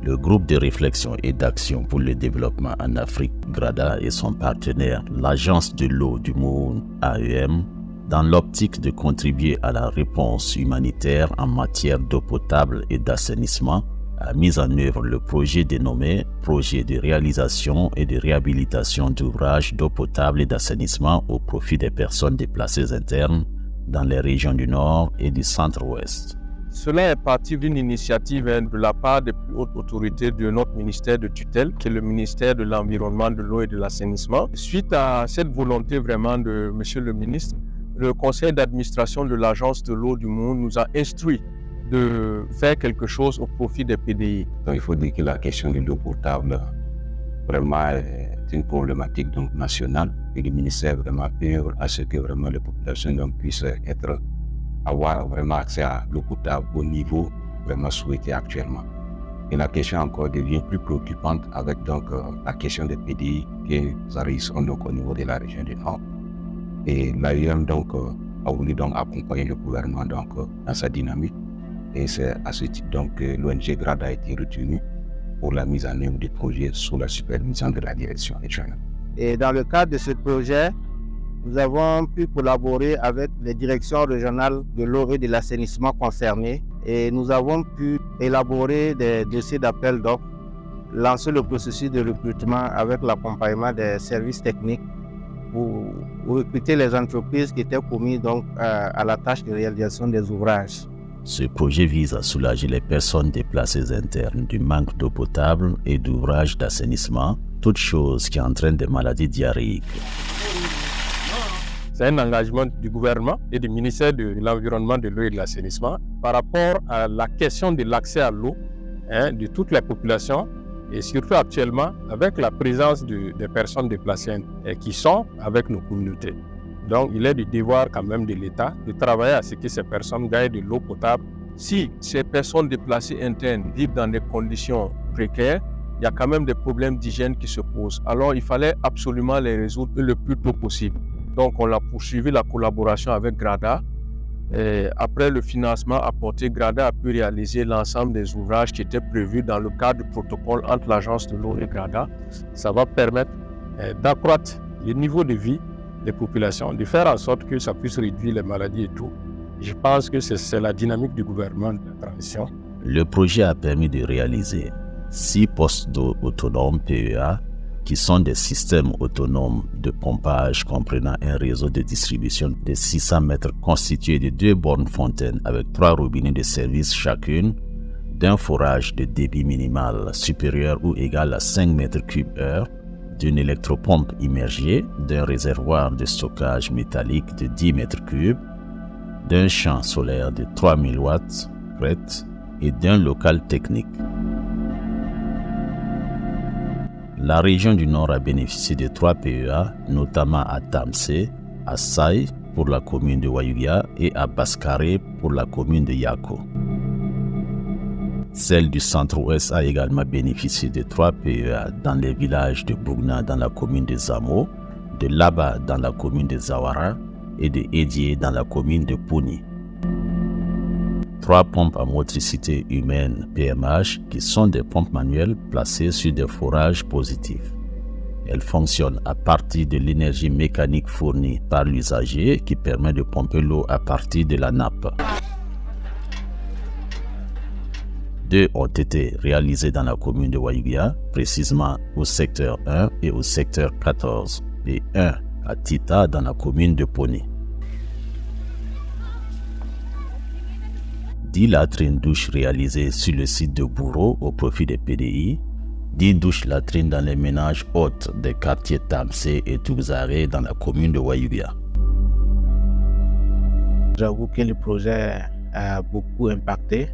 Le groupe de réflexion et d'action pour le développement en Afrique, GRADA, et son partenaire, l'Agence de l'eau du monde, AEM, dans l'optique de contribuer à la réponse humanitaire en matière d'eau potable et d'assainissement, a mis en œuvre le projet dénommé Projet de réalisation et de réhabilitation d'ouvrages d'eau potable et d'assainissement au profit des personnes déplacées internes dans les régions du Nord et du Centre-Ouest. Cela est parti d'une initiative de la part des plus hautes autorités de notre ministère de tutelle, qui est le ministère de l'Environnement, de l'eau et de l'assainissement. Suite à cette volonté vraiment de Monsieur le ministre, le conseil d'administration de l'Agence de l'eau du monde nous a instruit de faire quelque chose au profit des PDI. Donc, il faut dire que la question de l'eau potable vraiment est une problématique donc, nationale et le ministère vraiment œuvre à ce que vraiment les populations donc, puissent avoir vraiment accès à l'eau potable au niveau vraiment souhaité actuellement. Et la question encore devient plus préoccupante avec donc la question des PDI qui arrivent donc au niveau de la région du Nord. Et l'AEM donc a voulu donc accompagner le gouvernement donc dans sa dynamique. Et c'est à ce titre donc que l'ONG GRADA a été retenue pour la mise en œuvre des projets sous la supervision de la direction régionale. Et dans le cadre de ce projet, nous avons pu collaborer avec les directions régionales de l'eau et de l'assainissement concernées et nous avons pu élaborer des dossiers d'appel d'offres, lancer le processus de recrutement avec l'accompagnement des services techniques pour recruter les entreprises qui étaient commises donc à la tâche de réalisation des ouvrages. Ce projet vise à soulager les personnes déplacées internes du manque d'eau potable et d'ouvrages d'assainissement, toute chose qui entraîne des maladies diarrhéiques. C'est un engagement du gouvernement et du ministère de l'Environnement, de l'eau et de l'assainissement par rapport à la question de l'accès à l'eau de toutes les populations et surtout actuellement avec la présence des personnes déplacées qui sont avec nos communautés. Donc il est du devoir quand même de l'État de travailler à ce que ces personnes gagnent de l'eau potable. Si ces personnes déplacées internes vivent dans des conditions précaires, il y a quand même des problèmes d'hygiène qui se posent. Alors il fallait absolument les résoudre le plus tôt possible. Donc on a poursuivi la collaboration avec GRADA. Et après le financement apporté, GRADA a pu réaliser l'ensemble des ouvrages qui étaient prévus dans le cadre du protocole entre l'Agence de l'eau et GRADA. Ça va permettre d'accroître le niveau de vie des populations, de faire en sorte que ça puisse réduire les maladies et tout. Je pense que c'est la dynamique du gouvernement de la transition. Le projet a permis de réaliser 6 postes d'eau autonomes PEA qui sont des systèmes autonomes de pompage comprenant un réseau de distribution de 600 mètres constitué de 2 bornes fontaines avec 3 robinets de service chacune, d'un forage de débit minimal supérieur ou égal à 5 mètres cubes heure, d'une électropompe immergée, d'un réservoir de stockage métallique de 10 mètres cubes, d'un champ solaire de 3000 watts crête et d'un local technique. La région du Nord a bénéficié de 3 PEA, notamment à Tamsé, à Saï pour la commune de Wayuya et à Bascaré pour la commune de Yako. Celle du Centre-Ouest a également bénéficié de 3 PEA dans les villages de Bougna dans la commune de Zamo, de Laba dans la commune de Zawara et de Edié dans la commune de Pouni. 3 pompes à motricité humaine PMH qui sont des pompes manuelles placées sur des forages positifs. Elles fonctionnent à partir de l'énergie mécanique fournie par l'usager qui permet de pomper l'eau à partir de la nappe. 2 ont été réalisées dans la commune de Wayuya, précisément au secteur 1 et au secteur 14, et 1 à Tita dans la commune de Poni. 10 latrines douches réalisées sur le site de Bourreau au profit des PDI, 10 douches latrines dans les ménages hôtes des quartiers Tamsé et Touzaré dans la commune de Wayuya. J'avoue que le projet a beaucoup impacté.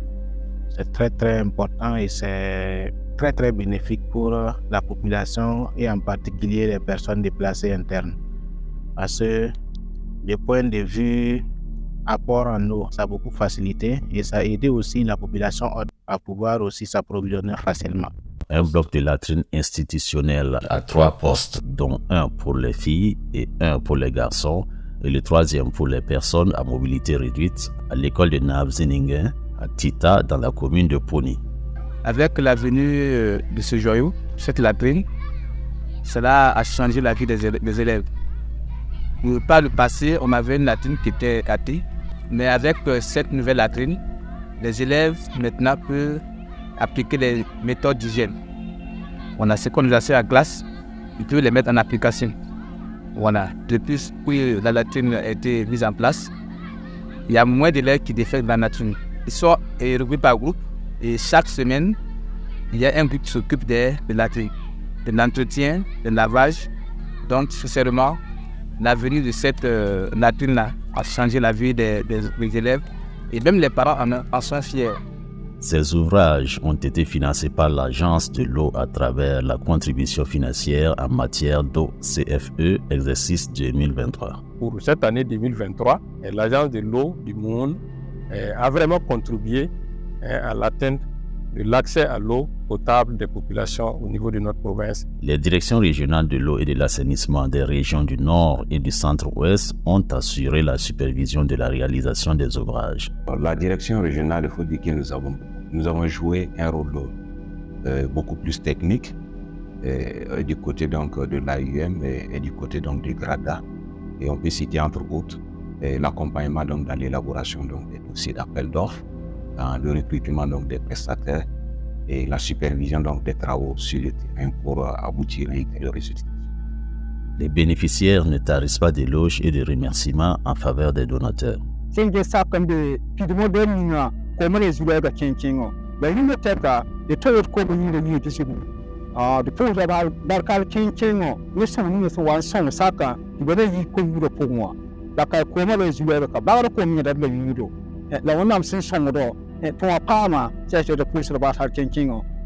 C'est très important et c'est très bénéfique pour la population et en particulier les personnes déplacées internes. Parce que du point de vue apport en eau, ça a beaucoup facilité et ça a aidé aussi la population à pouvoir aussi s'approvisionner facilement. Un bloc de latrines institutionnelles à 3 postes, dont un pour les filles et un pour les garçons, et le 3e pour les personnes à mobilité réduite à l'école de Nabziningen à Tita dans la commune de Poni. Avec la venue de ce joyau, cette latrine, cela a changé la vie des élèves. Par le passé, on avait une latrine qui était gâtée, mais avec cette nouvelle latrine, les élèves maintenant peuvent appliquer les méthodes d'hygiène. On a ce qu'on a fait à glace, ils peuvent les mettre en application. Voilà. Depuis que la latrine a été mise en place, il y a moins d'élèves qui défèrent la latrine. Ils sont regroupés par groupe et chaque semaine, il y a un groupe qui s'occupe de latrine, de l'entretien, de lavage. Donc, sincèrement, la venue de cette latrine-là a changé la vie des élèves et même les parents en sont fiers. Ces ouvrages ont été financés par l'Agence de l'eau à travers la contribution financière en matière d'eau CFE, exercice 2023. Pour cette année 2023, l'Agence de l'eau du monde a vraiment contribué à l'atteinte de l'accès à l'eau potable des populations au niveau de notre province. Les directions régionales de l'eau et de l'assainissement des régions du Nord et du Centre-Ouest ont assuré la supervision de la réalisation des ouvrages. La direction régionale, il faut dire que nous avons joué un rôle beaucoup plus technique du côté donc, de l'AUM et du côté donc, du GRADA. Et on peut citer entre autres l'accompagnement donc, dans l'élaboration donc, des dossiers d'appel d'offres, dans le recrutement donc, des prestataires et la supervision donc, des travaux sur le terrain pour aboutir à un résultat. Les bénéficiaires ne tarissent pas d'éloges et de remerciements en faveur des donateurs.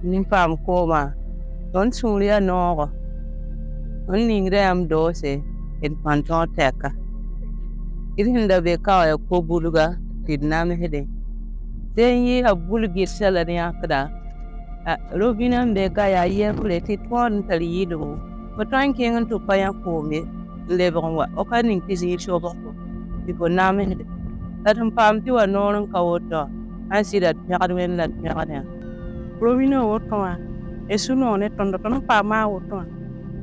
Nimpam koma don sulia nogo on ningre am dose en panton teka irinda be kawa ko buluga kidnam hede den yi a bulgi salani akda robina be ka ya ye pleti ton tali yido ko tan ken to paya ko me lebon wa o kan ning tisi shobo ko nam hede atum pam ti wa non ka woto asida nyaadwen la nyaadwen Provino wotoma esuno ne tondo tono pa ma wotoma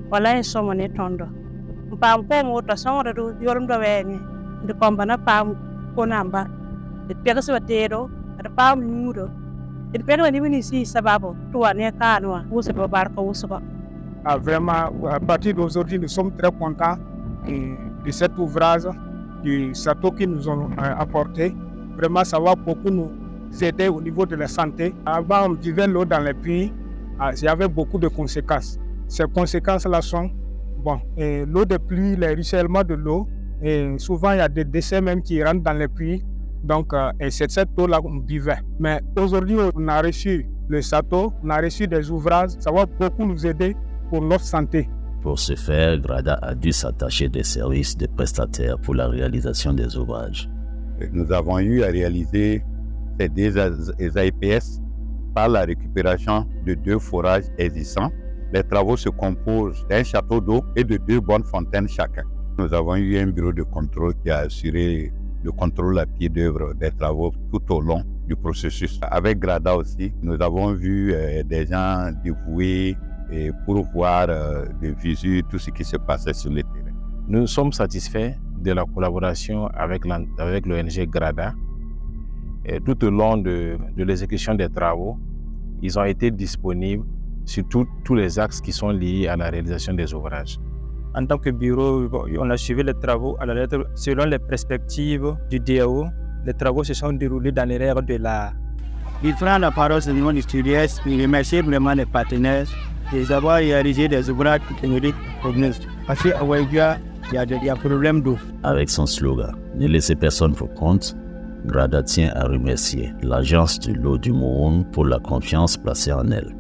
wala e somo ne tondo pam ko woto songo do yorum do weni de kombana pam ko namba de pega se batero de pam nudo de pega ni mini si sababu to ne kanwa wose ba barka wose ba. Vraiment, à partir d'aujourd'hui, nous sommes très contents de cet ouvrage du SATO qu'ils nous ont apporté. Vraiment, ça va beaucoup nous aider au niveau de la santé. Avant, on buvait l'eau dans les puits, il y avait beaucoup de conséquences. Ces conséquences-là sont, l'eau de pluie, les ruissellements de l'eau, et souvent il y a des décès même qui rentrent dans les puits. Donc, et c'est cette eau-là qu'on buvait. Mais aujourd'hui, on a reçu le SATO, on a reçu des ouvrages, ça va beaucoup nous aider pour notre santé. Pour ce faire, GRADA a dû s'attacher des services de prestataires pour la réalisation des ouvrages. Nous avons eu à réaliser ces deux AIPS par la récupération de 2 forages existants. Les travaux se composent d'un château d'eau et de 2 bonnes fontaines chacun. Nous avons eu un bureau de contrôle qui a assuré le contrôle à pied d'œuvre des travaux tout au long du processus. Avec GRADA aussi, nous avons vu des gens dévoués pour voir de visu tout ce qui se passait sur le terrain. Nous sommes satisfaits de la collaboration avec l'ONG GRADA. Et tout au long de l'exécution des travaux, ils ont été disponibles sur tous les axes qui sont liés à la réalisation des ouvrages. En tant que bureau, on a suivi les travaux à la lettre selon les perspectives du DAO. Les travaux se sont déroulés dans les règles de l'art. Il prend la parole au niveau du studio et remercier vraiment les partenaires d'avoir réalisé des ouvrages techniques parce qu'il y a des problèmes d'eau. Avec son slogan « Ne laissez personne pour compte », GRADA tient à remercier l'Agence de l'eau du monde pour la confiance placée en elle.